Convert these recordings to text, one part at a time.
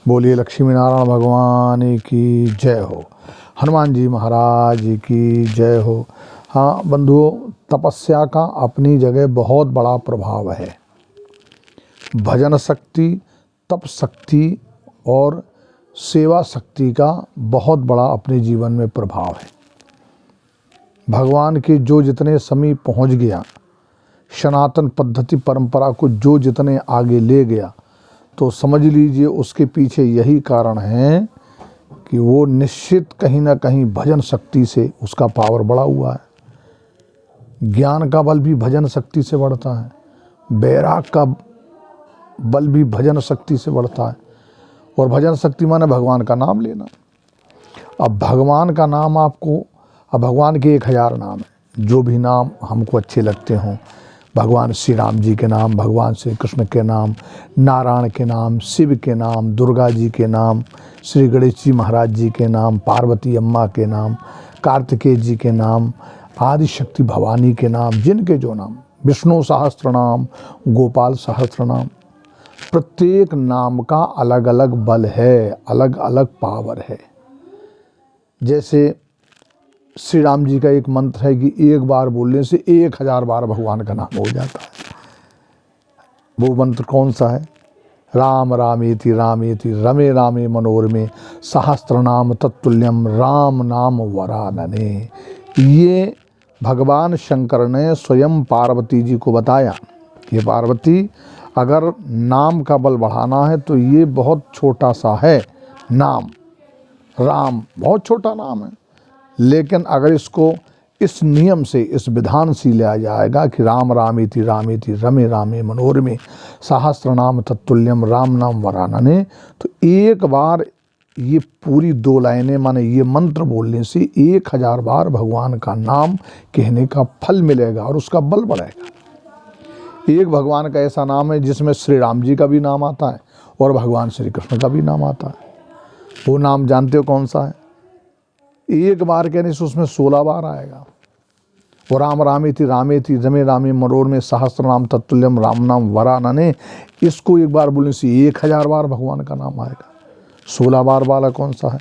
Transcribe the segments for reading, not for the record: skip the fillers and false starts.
बोलिए लक्ष्मी नारायण भगवान की जय हो, हनुमान जी महाराज की जय हो। हाँ बंधुओं, तपस्या का अपनी जगह बहुत बड़ा प्रभाव है। भजन शक्ति, तप शक्ति और सेवा शक्ति का बहुत बड़ा अपने जीवन में प्रभाव है। भगवान के जो जितने समीप पहुंच गया, सनातन पद्धति परंपरा को जो जितने आगे ले गया, तो समझ लीजिए उसके पीछे यही कारण है कि वो निश्चित कहीं ना कहीं भजन शक्ति से उसका पावर बढ़ा हुआ है। ज्ञान का बल भी भजन शक्ति से बढ़ता है, वैराग का बल भी भजन शक्ति से बढ़ता है। और भजन शक्ति माने भगवान का नाम लेना। अब भगवान का नाम आपको, अब भगवान के 1000 नाम है, जो भी नाम हमको अच्छे लगते हों। भगवान श्री राम जी के नाम, भगवान श्री कृष्ण के नाम, नारायण के नाम, शिव के नाम, दुर्गा जी के नाम, श्री गणेश जी महाराज जी के नाम, पार्वती अम्मा के नाम, कार्तिकेय जी के नाम, आदि शक्ति भवानी के नाम, जिनके जो नाम, विष्णु सहस्त्र नाम, गोपाल सहस्त्र नाम, प्रत्येक नाम का अलग अलग बल है, अलग अलग पावर है। जैसे श्री राम जी का एक मंत्र है कि एक बार बोलने से 1000 बार भगवान का नाम हो जाता है। वो मंत्र कौन सा है? राम रामेति रमे रामे मनोरमे सहस्त्र नाम तत्तुल्यम राम नाम वरानने। ये भगवान शंकर ने स्वयं पार्वती जी को बताया कि पार्वती, अगर नाम का बल बढ़ाना है तो ये बहुत छोटा सा है नाम, राम बहुत छोटा नाम है, लेकिन अगर इसको इस नियम से, इस विधान से लिया जाएगा कि राम रामेति रमे रामे मनोरमे सहस्त्र नाम तत्तुल्यम राम नाम वरानने, तो एक बार ये पूरी 2 लाइनें माने ये मंत्र बोलने से 1000 बार भगवान का नाम कहने का फल मिलेगा और उसका बल बढ़ेगा। एक भगवान का ऐसा नाम है जिसमें श्री राम जी का भी नाम आता है और भगवान श्री कृष्ण का भी नाम आता है। वो नाम जानते हो कौन सा है? एक बार कहने से उसमें 16 बार आएगा। और राम रामेति रमे रामे मनोरमे सहस्त्र नाम तत्तुल्यम राम नाम वरानने, इसको एक बार बोलने से 1000 बार भगवान का नाम आएगा। 16 बार वाला कौन सा है?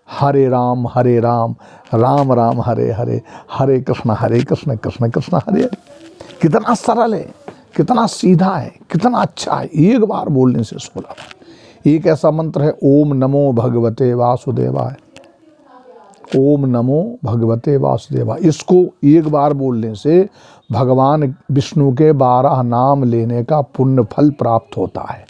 हरे राम राम राम हरे हरे, हरे कृष्ण कृष्ण कृष्ण हरे हरे। कितना सरल है, कितना सीधा है, कितना अच्छा है। एक बार बोलने से 16 बार। एक ऐसा मंत्र है, ओम नमो भगवते वासुदेवाय, ओम नमो भगवते वासुदेवाय। इसको एक बार बोलने से भगवान विष्णु के 12 नाम लेने का पुण्य फल प्राप्त होता है।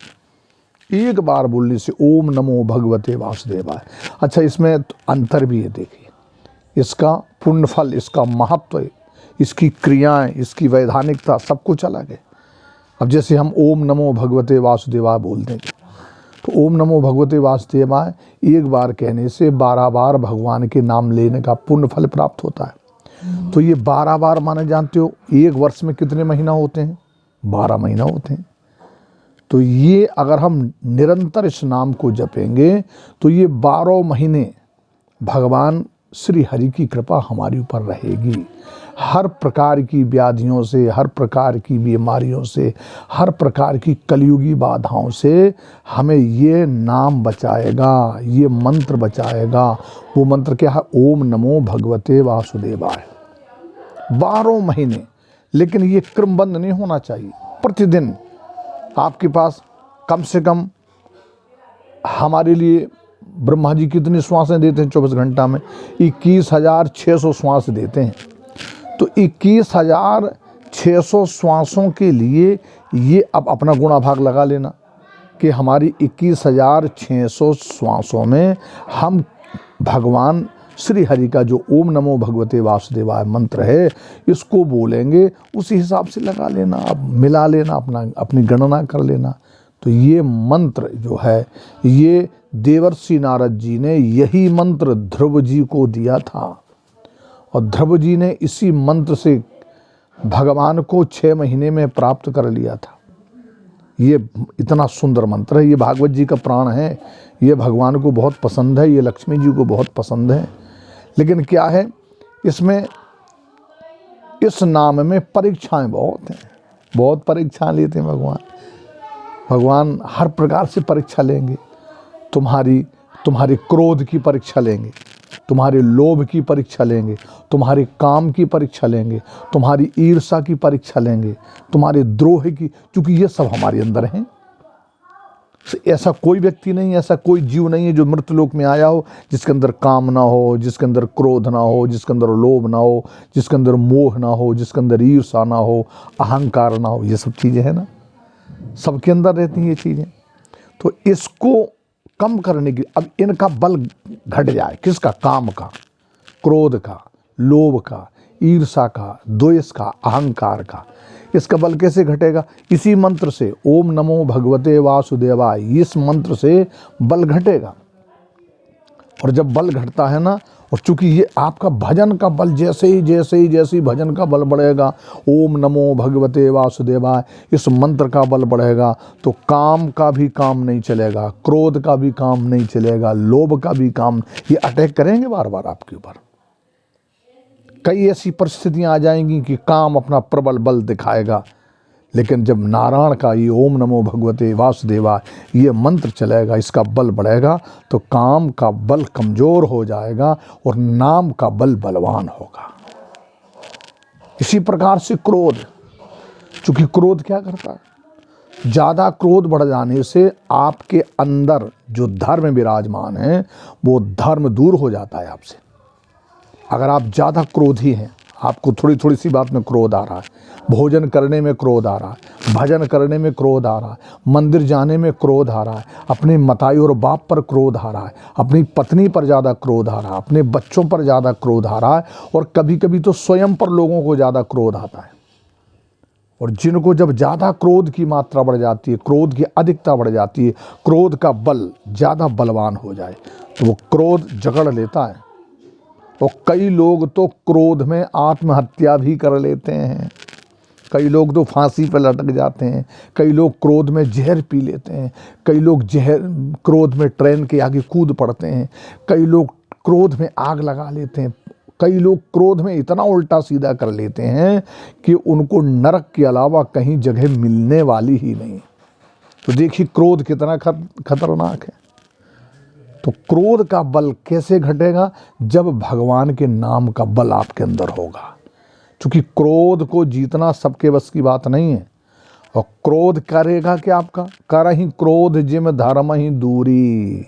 एक बार बोलने से ओम नमो भगवते वासुदेवाय। अच्छा, इसमें अंतर भी है, देखिए इसका पुण्य फल, इसका महत्व, इसकी क्रियाएं, इसकी वैधानिकता सब कुछ अलग है। अब जैसे हम ओम नमो भगवते वासुदेवाय बोल देंगे तो ओम नमो भगवते वासुदेवाय एक बार कहने से 12 बार भगवान के नाम लेने का पुण्य फल प्राप्त होता है। तो ये 12 बार माने जानते हो, एक वर्ष में कितने महीना होते हैं? 12 महीना होते हैं। तो ये अगर हम निरंतर इस नाम को जपेंगे तो ये 12 महीने भगवान श्री हरि की कृपा हमारे ऊपर रहेगी। हर प्रकार की व्याधियों से, हर प्रकार की बीमारियों से, हर प्रकार की कलयुगी बाधाओं से हमें ये नाम बचाएगा, ये मंत्र बचाएगा। वो मंत्र क्या है? ओम नमो भगवते वासुदेवाय। 12 महीने, लेकिन ये क्रमबद्ध नहीं होना चाहिए। प्रतिदिन आपके पास कम से कम, हमारे लिए ब्रह्मा जी कितनी श्वासें देते हैं 24 घंटा में? 21,600 श्वास देते हैं। तो 21,600 श्वासों के लिए ये अब अपना गुणा भाग लगा लेना कि हमारी 21,600 श्वासों में हम भगवान श्री हरि का जो ओम नमो भगवते वासुदेवाय मंत्र है, इसको बोलेंगे। उसी हिसाब से लगा लेना, अब मिला लेना, अपनी गणना कर लेना। तो ये मंत्र जो है, ये देवर्षि नारद जी ने यही मंत्र ध्रुव जी को दिया था और ध्रुव जी ने इसी मंत्र से भगवान को 6 महीने में प्राप्त कर लिया था। ये इतना सुंदर मंत्र है, ये भागवत जी का प्राण है, ये भगवान को बहुत पसंद है, ये लक्ष्मी जी को बहुत पसंद है। लेकिन क्या है इसमें, इस नाम में परीक्षाएं बहुत हैं, बहुत परीक्षाएं लेते हैं भगवान। भगवान हर प्रकार से परीक्षा लेंगे। तुम्हारे क्रोध की परीक्षा लेंगे, तुम्हारे लोभ की परीक्षा लेंगे, तुम्हारे काम की परीक्षा लेंगे, तुम्हारी ईर्ष्या की परीक्षा लेंगे, तुम्हारे द्रोह की, क्योंकि ये सब हमारे अंदर हैं। ऐसा कोई व्यक्ति नहीं, ऐसा कोई जीव नहीं है जो मृतलोक में आया हो जिसके अंदर काम ना हो, जिसके अंदर क्रोध ना हो, जिसके अंदर लोभ ना हो, जिसके अंदर मोह ना हो, जिसके अंदर ईर्ष्या ना हो, अहंकार ना हो। ये सब चीज़ें हैं ना, सबके अंदर रहती हैं ये चीज़ें। तो इसको कम करने की, अब इनका बल घट जाए, किसका? काम का, क्रोध का, लोभ का, ईर्ष्या का, द्वेष का, अहंकार का। इसका बल कैसे घटेगा? इसी मंत्र से, ओम नमो भगवते वासुदेवाय, इस मंत्र से बल घटेगा। और जब बल घटता है ना, और चूंकि ये आपका भजन का बल, जैसे ही भजन का बल बढ़ेगा, ओम नमो भगवते वासुदेवाय, इस मंत्र का बल बढ़ेगा, तो काम का भी काम नहीं चलेगा, क्रोध का भी काम नहीं चलेगा, लोभ का भी काम, ये अटैक करेंगे बार बार आपके ऊपर। कई ऐसी परिस्थितियां आ जाएंगी कि काम अपना प्रबल बल दिखाएगा, लेकिन जब नारायण का ये ओम नमो भगवते वासुदेवाय ये मंत्र चलेगा, इसका बल बढ़ेगा, तो काम का बल कमजोर हो जाएगा और नाम का बल बलवान होगा। इसी प्रकार से क्रोध, चूंकि क्रोध क्या करता है? ज़्यादा क्रोध बढ़ जाने से आपके अंदर जो धर्म विराजमान है वो धर्म दूर हो जाता है आपसे। अगर आप ज़्यादा क्रोधी हैं, आपको थोड़ी थोड़ी सी बात में क्रोध आ रहा है, भोजन करने में क्रोध आ रहा है, भजन करने में क्रोध आ रहा है, मंदिर जाने में क्रोध आ रहा है, अपने मताई और बाप पर क्रोध आ रहा है, अपनी पत्नी पर ज़्यादा क्रोध आ रहा है, अपने बच्चों पर ज़्यादा क्रोध आ रहा है, और कभी कभी तो स्वयं पर लोगों को ज़्यादा क्रोध आता है। और जिनको जब ज़्यादा क्रोध की मात्रा बढ़ जाती है, क्रोध की अधिकता बढ़ जाती है, क्रोध का बल ज़्यादा बलवान हो जाए, तो वो क्रोध जकड़ लेता है। और कई लोग तो क्रोध में आत्महत्या भी कर लेते हैं, कई लोग तो फांसी पर लटक जाते हैं, कई लोग क्रोध में जहर पी लेते हैं, कई लोग क्रोध में ट्रेन के आगे कूद पड़ते हैं, कई लोग क्रोध में आग लगा लेते हैं, कई लोग क्रोध में इतना उल्टा सीधा कर लेते हैं कि उनको नरक के अलावा कहीं जगह मिलने वाली ही नहीं। तो देखिए क्रोध कितना खतरनाक है। तो क्रोध का बल कैसे घटेगा? जब भगवान के नाम का बल आपके अंदर होगा। क्योंकि क्रोध को जीतना सबके बस की बात नहीं है। और क्रोध करेगा क्या आपका? करहि क्रोध जिम धर्म ही दूरी।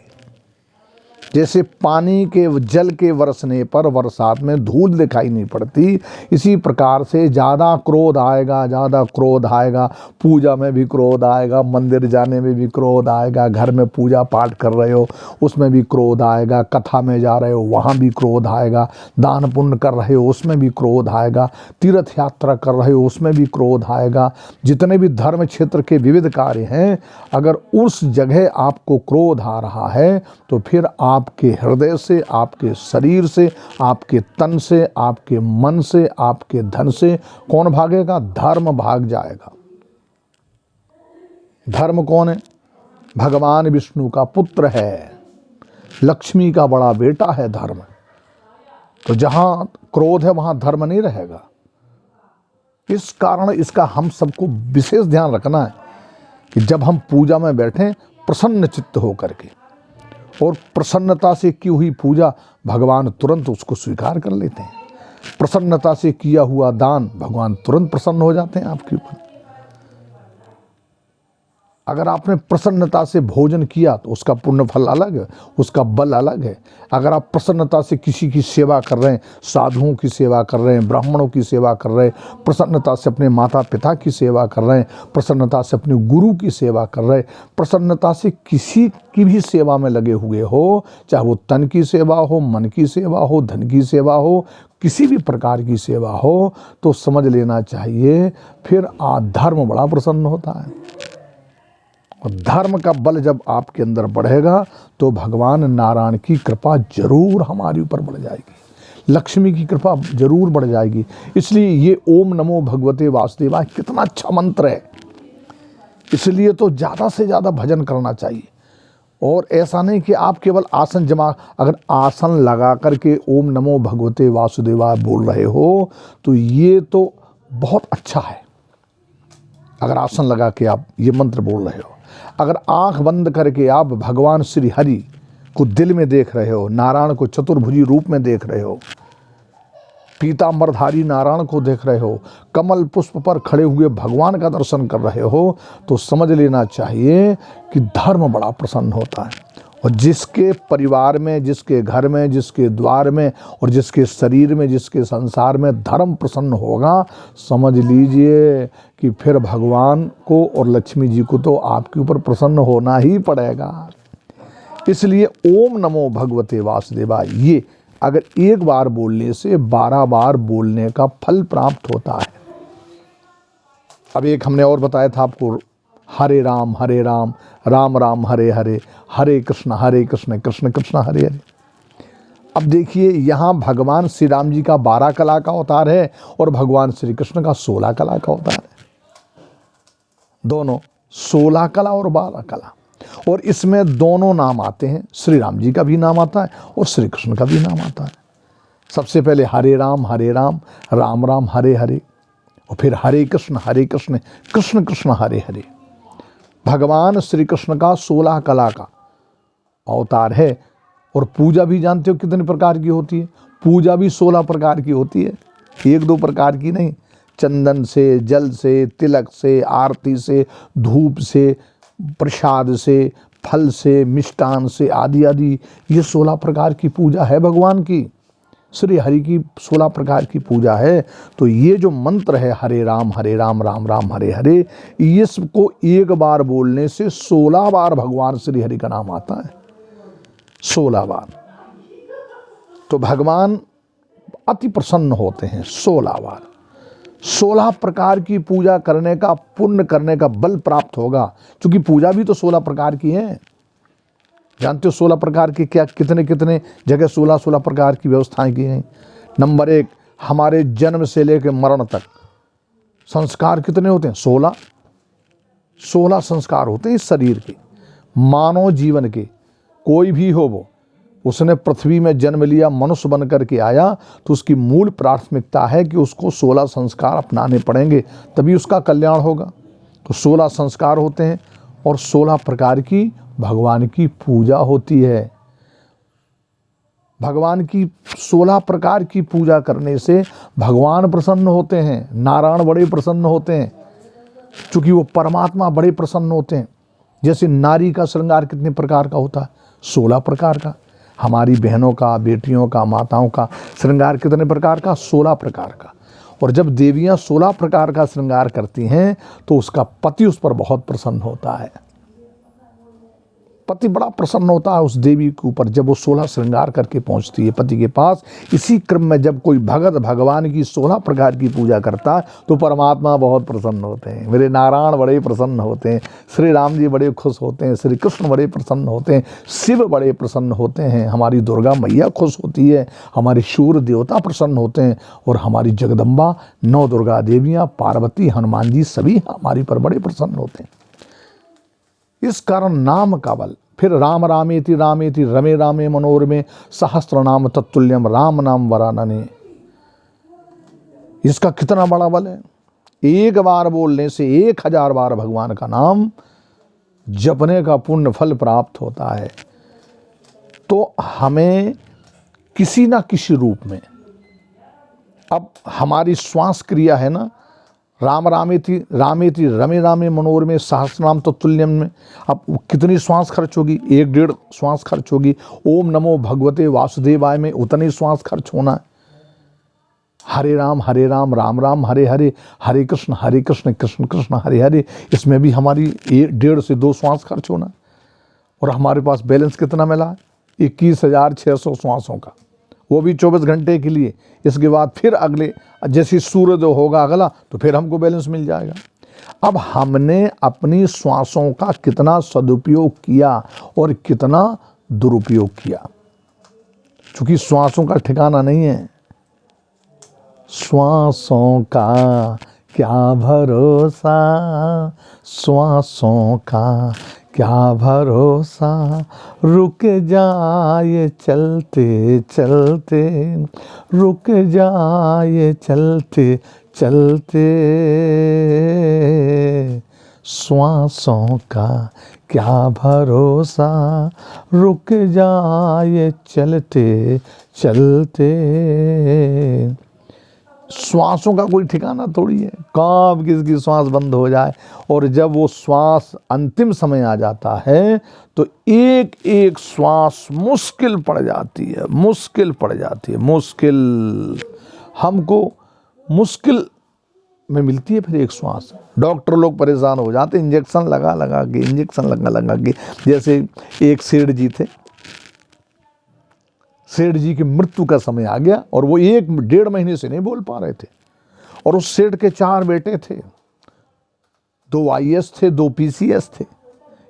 जैसे पानी के जल के बरसने पर बरसात में धूल दिखाई नहीं पड़ती, इसी प्रकार से ज़्यादा क्रोध आएगा, पूजा में भी क्रोध आएगा, मंदिर जाने में भी क्रोध आएगा, घर में पूजा पाठ कर रहे हो उसमें भी क्रोध आएगा, कथा में जा रहे हो वहाँ भी क्रोध आएगा, दान पुण्य कर रहे हो उसमें भी क्रोध आएगा, तीर्थ यात्रा कर रहे हो उसमें भी क्रोध आएगा। जितने भी धर्म क्षेत्र के विविध कार्य हैं, अगर उस जगह आपको क्रोध आ रहा है तो फिर आपके हृदय से, आपके शरीर से, आपके तन से, आपके मन से, आपके धन से कौन भागेगा? धर्म भाग जाएगा। धर्म कौन है? भगवान विष्णु का पुत्र है, लक्ष्मी का बड़ा बेटा है धर्म। तो जहां क्रोध है वहां धर्म नहीं रहेगा। इस कारण इसका हम सबको विशेष ध्यान रखना है कि जब हम पूजा में बैठें प्रसन्न चित्त होकर के, और प्रसन्नता से की हुई पूजा भगवान तुरंत उसको स्वीकार कर लेते हैं। प्रसन्नता से किया हुआ दान भगवान तुरंत प्रसन्न हो जाते हैं आपके ऊपर। अगर आपने प्रसन्नता से भोजन किया तो उसका पुण्य फल अलग है, उसका बल अलग है। अगर आप प्रसन्नता से किसी की सेवा कर रहे हैं, साधुओं की सेवा कर रहे हैं, ब्राह्मणों की सेवा कर रहे हैं, प्रसन्नता से अपने माता पिता की सेवा कर रहे हैं, प्रसन्नता से अपने गुरु की सेवा कर रहे हैं, प्रसन्नता से किसी की भी सेवा में लगे हुए हो, चाहे वो तन की सेवा हो, मन की सेवा हो, धन की सेवा हो, किसी भी प्रकार की सेवा हो, तो समझ लेना चाहिए फिर धर्म बड़ा प्रसन्न होता है। और धर्म का बल जब आपके अंदर बढ़ेगा तो भगवान नारायण की कृपा जरूर हमारे ऊपर बढ़ जाएगी, लक्ष्मी की कृपा जरूर बढ़ जाएगी। इसलिए ये ओम नमो भगवते वासुदेवाय कितना अच्छा मंत्र है। इसलिए तो ज़्यादा से ज़्यादा भजन करना चाहिए। और ऐसा नहीं कि आप केवल आसन जमा, अगर आसन लगा करके ओम नमो भगवते वासुदेवाय बोल रहे हो तो ये तो बहुत अच्छा है। अगर आसन लगा के आप ये मंत्र बोल रहे हो, अगर आंख बंद करके आप भगवान श्री हरि को दिल में देख रहे हो, नारायण को चतुर्भुजी रूप में देख रहे हो, पीतांबरधारी नारायण को देख रहे हो, कमल पुष्प पर खड़े हुए भगवान का दर्शन कर रहे हो, तो समझ लेना चाहिए कि धर्म बड़ा प्रसन्न होता है। और जिसके परिवार में, जिसके घर में, जिसके द्वार में और जिसके शरीर में, जिसके संसार में धर्म प्रसन्न होगा, समझ लीजिए कि फिर भगवान को और लक्ष्मी जी को तो आपके ऊपर प्रसन्न होना ही पड़ेगा। इसलिए ओम नमो भगवते वासुदेवाय, ये अगर एक बार बोलने से 12 बार बोलने का फल प्राप्त होता है। अब एक हमने और बताया था आपको, हरे राम राम राम हरे हरे, हरे कृष्ण कृष्ण कृष्ण हरे हरे। अब देखिए यहाँ भगवान श्री राम जी का 12 कला का अवतार है और भगवान श्री कृष्ण का 16 कला का अवतार है। दोनों 16 कला और 12 कला, और इसमें दोनों नाम आते हैं, श्री राम जी का भी नाम आता है और श्री कृष्ण का भी नाम आता है। सबसे पहले हरे राम राम राम हरे हरे, और फिर हरे कृष्ण कृष्ण कृष्ण हरे हरे। भगवान श्री कृष्ण का 16 कला का अवतार है। और पूजा भी जानते हो कितने प्रकार की होती है? पूजा भी 16 प्रकार की होती है, 1-2 प्रकार की नहीं। चंदन से, जल से, तिलक से, आरती से, धूप से, प्रसाद से, फल से, मिष्टान से, आदि आदि, ये 16 प्रकार की पूजा है भगवान की। श्री हरि की 16 प्रकार की पूजा है। तो ये जो मंत्र है हरे राम राम राम हरे हरे, इसको एक बार बोलने से 16 बार भगवान श्री हरि का नाम आता है, 16 बार। तो भगवान अति प्रसन्न होते हैं 16 बार। 16 प्रकार की पूजा करने का, पुण्य करने का बल प्राप्त होगा, क्योंकि पूजा भी तो 16 प्रकार की है। जानते हो 16 प्रकार की क्या, कितने कितने जगह 16 प्रकार की व्यवस्थाएं की हैं। नंबर 1, हमारे जन्म से लेकर मरण तक संस्कार कितने होते हैं? 16 संस्कार होते हैं इस शरीर के। मानव जीवन के कोई भी हो, वो उसने पृथ्वी में जन्म लिया, मनुष्य बन करके आया, तो उसकी मूल प्राथमिकता है कि उसको 16 संस्कार अपनाने पड़ेंगे, तभी उसका कल्याण होगा। तो 16 संस्कार होते हैं और 16 प्रकार की भगवान की पूजा होती है। भगवान की 16 प्रकार की पूजा करने से भगवान प्रसन्न होते हैं, नारायण बड़े प्रसन्न होते हैं, क्योंकि वो परमात्मा बड़े प्रसन्न होते हैं। जैसे नारी का श्रृंगार कितने प्रकार का होता है? 16 प्रकार का। हमारी बहनों का, बेटियों का, माताओं का श्रृंगार कितने प्रकार का? 16 प्रकार का। और जब देवियां 16 प्रकार का श्रृंगार करती हैं तो उसका पति उस पर बहुत प्रसन्न होता है। पति बड़ा प्रसन्न होता है उस देवी के ऊपर जब वो 16 श्रृंगार करके पहुंचती है पति के पास। इसी क्रम में जब कोई भगत भगवान की 16 प्रकार की पूजा करता है तो परमात्मा बहुत प्रसन्न होते हैं। मेरे नारायण बड़े प्रसन्न होते हैं, श्री राम जी बड़े खुश होते हैं, श्री कृष्ण बड़े प्रसन्न होते हैं, शिव बड़े प्रसन्न होते हैं, हमारी दुर्गा मैया खुश होती है, हमारे सूर्य देवता प्रसन्न होते हैं, और हमारी जगदम्बा 9 दुर्गा देवियाँ, पार्वती, हनुमान जी सभी हमारी पर बड़े प्रसन्न होते हैं। इस कारण नाम का बल। फिर राम रामेति रामेति रमे रामे मनोरमे सहस्त्र नाम तत्तुल्यम राम नाम वरानने। इसका कितना बड़ा बल है। एक बार बोलने से 1000 बार भगवान का नाम जपने का पुण्य फल प्राप्त होता है। तो हमें किसी ना किसी रूप में, अब हमारी श्वास क्रिया है ना, राम रामेति रामेति रमे रामे मनोरमे सहस्रनाम तत्तुल्यम में अब कितनी श्वास खर्च होगी? 1-1.5 श्वास खर्च होगी। ओम नमो भगवते वासुदेवाय में उतनी श्वास खर्च होना है। हरे राम राम राम हरे हरे, हरे कृष्ण कृष्ण कृष्ण हरे हरे, इसमें भी हमारी 1.5 से 2 श्वास खर्च होना। और हमारे पास बैलेंस कितना मिला? 21,600 श्वासों का, वो भी 24 घंटे के लिए। इसके बाद फिर अगले जैसे सूर्योदय होगा अगला तो फिर हमको बैलेंस मिल जाएगा। अब हमने अपनी श्वासों का कितना सदुपयोग किया और कितना दुरुपयोग किया, क्योंकि श्वासों का ठिकाना नहीं है। श्वासों का क्या भरोसा, श्वासों का क्या भरोसा, रुक जाए चलते चलते, रुक जाए चलते चलते, श्वासों का क्या भरोसा, रुक जाए चलते चलते। श्वासों का कोई ठिकाना थोड़ी है, कब किसकी श्वास बंद हो जाए। और जब वो श्वास अंतिम समय आ जाता है तो एक एक श्वास मुश्किल पड़ जाती है, मुश्किल पड़ जाती है, मुश्किल हमको मुश्किल में मिलती है। फिर एक श्वास डॉक्टर लोग परेशान हो जाते, इंजेक्शन लगा लगा के। जैसे एक सेठ जी थे, सेठ जी की मृत्यु का समय आ गया और वो 1-1.5 महीने से नहीं बोल पा रहे थे। और उस सेठ के 4 बेटे थे, 2 IAS थे, 2 PCS थे।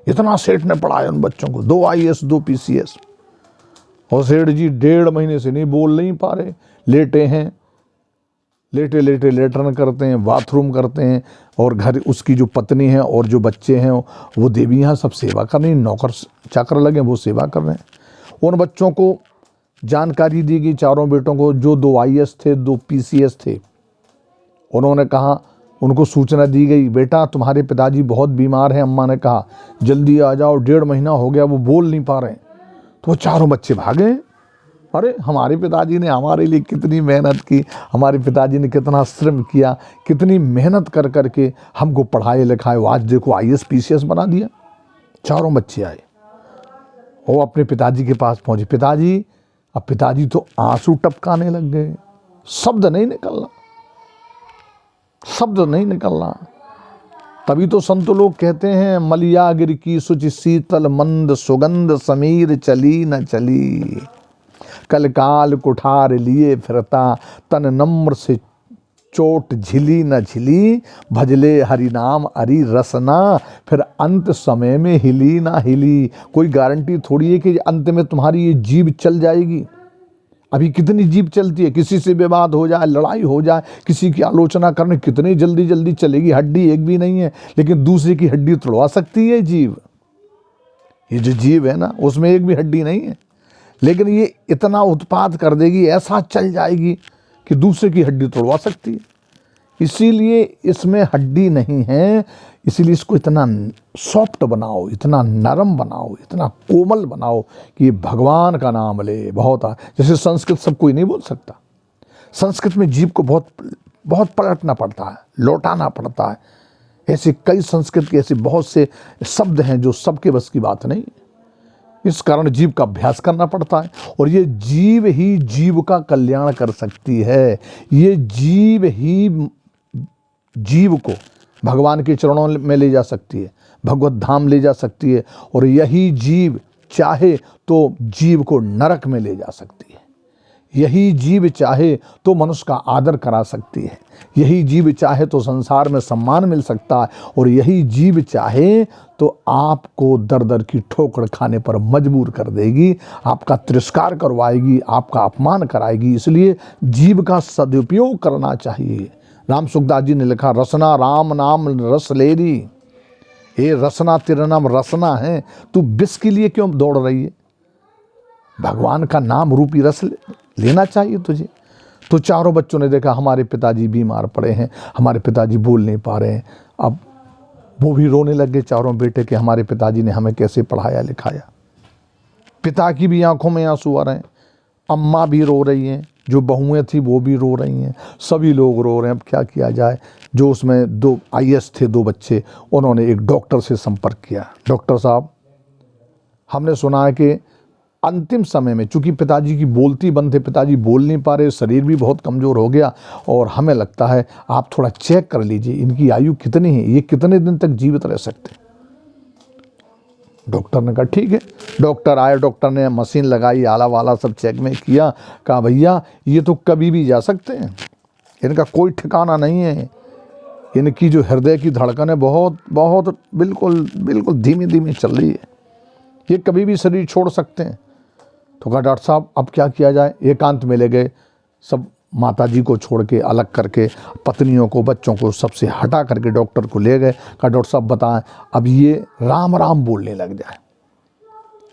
इतना सेठ ने पढ़ाया उन बच्चों को, 2 IAS 2 PCS। और सेठ जी 1.5 महीने से नहीं बोल नहीं पा रहे, लेटे हैं, लेटे लेटे लेटरन करते हैं, बाथरूम करते हैं। और घर उसकी जो पत्नी है और जो बच्चे हैं वो देवियाँ सब सेवा कर रही, नौकर चाकर लगे वो सेवा कर रहे हैं। उन बच्चों को जानकारी दी गई, चारों बेटों को, जो 2 IAS थे, 2 PCS थे। उन्होंने कहा, उनको सूचना दी गई, बेटा तुम्हारे पिताजी बहुत बीमार हैं। अम्मा ने कहा जल्दी आ जाओ, 1.5 महीना हो गया वो बोल नहीं पा रहे। तो वो चारों बच्चे भागे। अरे हमारे पिताजी ने हमारे लिए कितनी मेहनत की, हमारे पिताजी ने कितना श्रम किया, कितनी मेहनत कर करके हमको पढ़ाए लिखाए, आज देखो IAS PCS बना दिया। चारों बच्चे आए, वो अपने पिताजी के पास पहुंचे। पिताजी, अब पिताजी तो आंसू टपकाने लग गए, शब्द नहीं निकलना, शब्द नहीं निकलना। तभी तो संत लोग कहते हैं, मलियागिर की सुचि शीतल मंद सुगंध, समीर चली न चली, कल काल कुठार लिए फिरता, तन नम्र से चोट झिली न झिली, भजले हरि नाम अरि रसना, फिर अंत समय में हिली ना हिली। कोई गारंटी थोड़ी है कि अंत में तुम्हारी ये जीभ चल जाएगी। अभी कितनी जीभ चलती है, किसी से विवाद हो जाए, लड़ाई हो जाए, किसी की आलोचना करने कितनी जल्दी जल्दी चलेगी। हड्डी एक भी नहीं है, लेकिन दूसरे की हड्डी तोड़वा सकती है जीभ। ये जो जीभ है ना, उसमें एक भी हड्डी नहीं है, लेकिन ये इतना उत्पात कर देगी, ऐसा चल जाएगी कि दूसरे की हड्डी तोड़वा सकती है। इसीलिए इसमें हड्डी नहीं है, इसीलिए इसको इतना सॉफ्ट बनाओ, इतना नरम बनाओ, इतना कोमल बनाओ कि भगवान का नाम ले। बहुत जैसे संस्कृत सब कोई नहीं बोल सकता, संस्कृत में जीभ को बहुत बहुत पलटना पड़ता है, लौटाना पड़ता है। ऐसे कई संस्कृत के ऐसे बहुत से शब्द हैं जो सबके बस की बात नहीं है। इस कारण जीव का अभ्यास करना पड़ता है, और ये जीव ही जीव का कल्याण कर सकती है। ये जीव ही जीव को भगवान के चरणों में ले जा सकती है, भगवत धाम ले जा सकती है। और यही जीव चाहे तो जीव को नरक में ले जा सकती है। यही जीव चाहे तो मनुष्य का आदर करा सकती है। यही जीव चाहे तो संसार में सम्मान मिल सकता है। और यही जीव चाहे तो आपको दर दर की ठोकर खाने पर मजबूर कर देगी, आपका तिरस्कार करवाएगी, आपका अपमान कराएगी। इसलिए जीव का सदुपयोग करना चाहिए। राम सुखदास जी ने लिखा, रसना राम नाम रस लेरी। ये रसना तेरा नाम रसना है, तू विष के लिए क्यों दौड़ रही है? भगवान का नाम रूपी रस लेना चाहिए तुझे। तो चारों बच्चों ने देखा हमारे पिताजी बीमार पड़े हैं, हमारे पिताजी बोल नहीं पा रहे हैं। अब वो भी रोने लगे चारों बेटे कि हमारे पिताजी ने हमें कैसे पढ़ाया लिखाया। पिता की भी आंखों में आंसू आ रहे हैं, अम्मा भी रो रही हैं, जो बहुएं थी वो भी रो रही हैं, सभी लोग रो रहे हैं। अब क्या किया जाए? जो उसमें 2 IAS थे, 2 बच्चे, उन्होंने एक डॉक्टर से संपर्क किया। डॉक्टर साहब, हमने सुना है कि अंतिम समय में, चूंकि पिताजी की बोलती बंद थे, पिताजी बोल नहीं पा रहे, शरीर भी बहुत कमज़ोर हो गया, और हमें लगता है आप थोड़ा चेक कर लीजिए इनकी आयु कितनी है, ये कितने दिन तक जीवित रह सकते। डॉक्टर ने कहा ठीक है। डॉक्टर आए, डॉक्टर ने मशीन लगाई, आला वाला सब चेक में किया, कहा भैया ये तो कभी भी जा सकते हैं, इनका कोई ठिकाना नहीं है। इनकी जो हृदय की धड़कन है बहुत बहुत बिल्कुल बिल्कुल धीमी धीमी चल रही है, ये कभी भी शरीर छोड़ सकते हैं। तो कहा डॉक्टर साहब अब क्या किया जाए? एकांत में ले गए, सब माताजी को छोड़ के, अलग करके, पत्नियों को, बच्चों को सबसे हटा करके डॉक्टर को ले गए। कहा डॉक्टर साहब बताएं, अब ये राम राम बोलने लग जाए,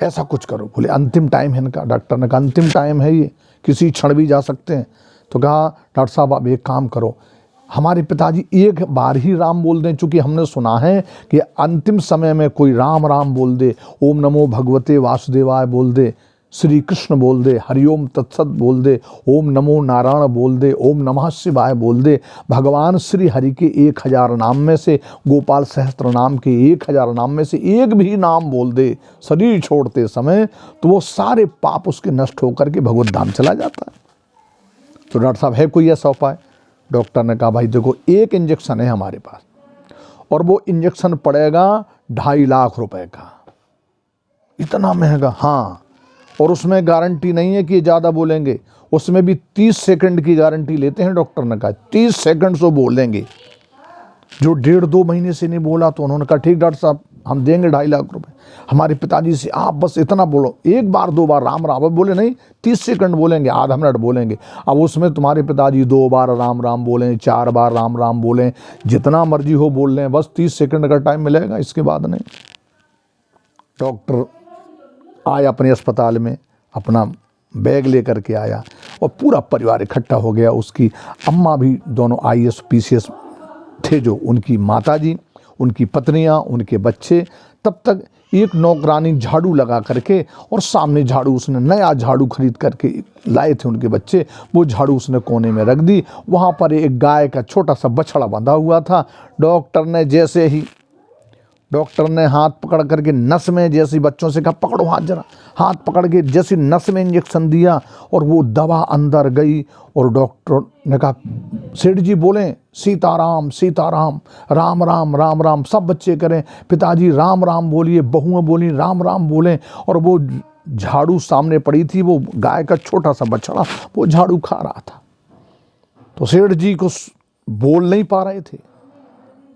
ऐसा कुछ करो। बोले अंतिम टाइम है इनका। डॉक्टर ने कहा अंतिम टाइम है, ये किसी क्षण भी जा सकते हैं। तो कहा डॉक्टर साहब अब एक काम करो, हमारे पिताजी एक बार ही राम बोल दें, चूँकि हमने सुना है कि अंतिम समय में कोई राम राम बोल दे, ओम नमो भगवते वासुदेवाय बोल दे, श्री कृष्ण बोल दे, हरिओम तत्सत बोल दे, ओम नमो नारायण बोल दे, ओम नमः शिवाय बोल दे, भगवान श्री हरि के 1000 नाम में से, गोपाल सहस्त्र नाम के 1000 नाम में से एक भी नाम बोल दे शरीर छोड़ते समय, तो वो सारे पाप उसके नष्ट होकर के भगवत धाम चला जाता है। तो डॉक्टर साहब है कोई ऐसा उपाय? डॉक्टर ने कहा भाई देखो, एक इंजेक्शन है हमारे पास और वो इंजेक्शन पड़ेगा 2.5 लाख रुपए का। इतना महंगा? हाँ, और उसमें गारंटी नहीं है कि ज़्यादा बोलेंगे, उसमें भी 30 सेकंड की गारंटी लेते हैं। डॉक्टर ने कहा 30 सेकंड से बोलेंगे। जो 1.5-2 महीने से नहीं बोला तो उन्होंने कहा ठीक डॉक्टर साहब, हम देंगे 2.5 लाख रुपए। हमारे पिताजी से आप बस इतना बोलो, एक बार 2 बार राम राम, अब बोले नहीं 30 सेकंड बोलेंगे, आधा मिनट बोलेंगे। अब उसमें तुम्हारे पिताजी 2 बार राम राम बोलें, 4 बार राम राम बोलें, जितना मर्जी हो बोल लें, बस 30 सेकंड का टाइम मिलेगा, इसके बाद नहीं। डॉक्टर आया अपने अस्पताल में, अपना बैग लेकर के आया और पूरा परिवार इकट्ठा हो गया। उसकी अम्मा भी दोनों IAS PCS थे, जो उनकी माताजी, उनकी पत्नियां, उनके बच्चे। तब तक एक नौकरानी झाड़ू लगा करके, और सामने झाड़ू, उसने नया झाड़ू खरीद करके लाए थे उनके बच्चे, वो झाड़ू उसने कोने में रख दी। वहाँ पर एक गाय का छोटा सा बछड़ा बंधा हुआ था। डॉक्टर ने हाथ पकड़ करके नस में, जैसे बच्चों से कहा पकड़ो हाथ जरा, हाथ पकड़ के जैसे नस में इंजेक्शन दिया और वो दवा अंदर गई। और डॉक्टर ने कहा सेठ जी बोलें सीताराम सीताराम, राम राम राम राम, सब बच्चे करें पिताजी राम राम बोलिए, बहुएं बोली राम राम बोलें। और वो झाड़ू सामने पड़ी थी, वो गाय का छोटा सा बछड़ा वो झाड़ू खा रहा था। तो सेठ जी को बोल नहीं पा रहे थे,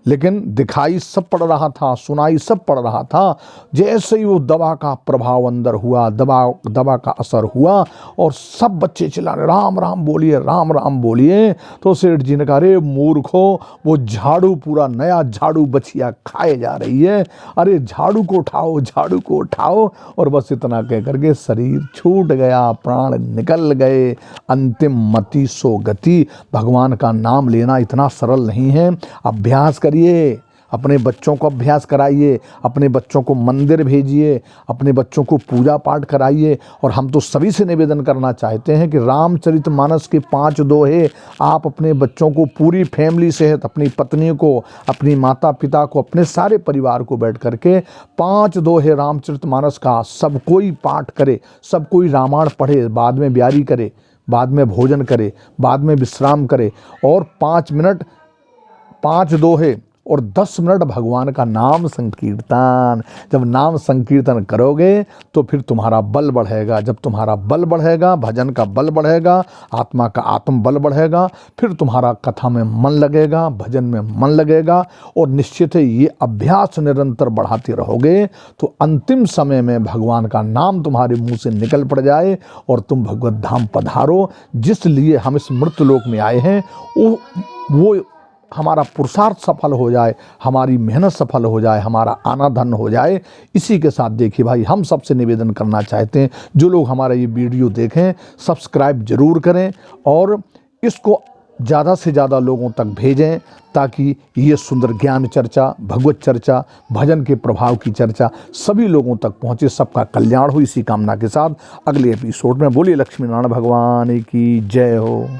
लेकिन दिखाई सब पड़ रहा था, सुनाई सब पड़ रहा था। जैसे ही वो दवा का प्रभाव अंदर हुआ, दवा का असर हुआ और सब बच्चे चिल्ला रहे राम राम बोलिए, राम राम बोलिए। तो सेठ जी ने कहा अरे मूर्खो, वो झाड़ू, पूरा नया झाड़ू बछिया खाए जा रही है, अरे झाड़ू को उठाओ, झाड़ू को उठाओ। और बस इतना कह करके शरीर छूट गया, प्राण निकल गए। अंतिम मति सो गति। भगवान का नाम लेना इतना सरल नहीं है। अभ्यास करिए, अपने बच्चों को अभ्यास कराइए, अपने बच्चों को मंदिर भेजिए, अपने बच्चों को पूजा पाठ कराइए। और हम तो सभी से निवेदन करना चाहते हैं कि रामचरितमानस के 5 दोहे आप अपने बच्चों को, पूरी फैमिली सहित, अपनी पत्नी को, अपनी माता पिता को, अपने सारे परिवार को बैठ करके 5 दोहे रामचरितमानस का सब कोई पाठ करे, सब कोई रामायण पढ़े, बाद में ब्यारी करे, बाद में भोजन करे, बाद में विश्राम करे, और 5 मिनट 5 दोहे और 10 मिनट भगवान का नाम संकीर्तन। जब नाम संकीर्तन करोगे तो फिर तुम्हारा बल बढ़ेगा। जब तुम्हारा बल बढ़ेगा, भजन का बल बढ़ेगा, आत्मा का आत्म बल बढ़ेगा, फिर तुम्हारा कथा में मन लगेगा, भजन में मन लगेगा। और निश्चित है ये अभ्यास निरंतर बढ़ाते रहोगे तो अंतिम समय में भगवान का नाम तुम्हारे मुंह से निकल पड़ जाए और तुम भगवत धाम पधारो। जिस लिए हम इस मृत्यु लोक में आए हैं वो हमारा पुरुषार्थ सफल हो जाए, हमारी मेहनत सफल हो जाए, हमारा आना धन हो जाए। इसी के साथ देखिए भाई, हम सबसे निवेदन करना चाहते हैं, जो लोग हमारा ये वीडियो देखें सब्सक्राइब जरूर करें और इसको ज़्यादा से ज़्यादा लोगों तक भेजें, ताकि ये सुंदर ज्ञान चर्चा, भगवत चर्चा, भजन के प्रभाव की चर्चा सभी लोगों तक पहुँचे। सबका कल्याण हो, इसी कामना के साथ अगले एपिसोड में बोलिए लक्ष्मी नारायण भगवान की जय हो।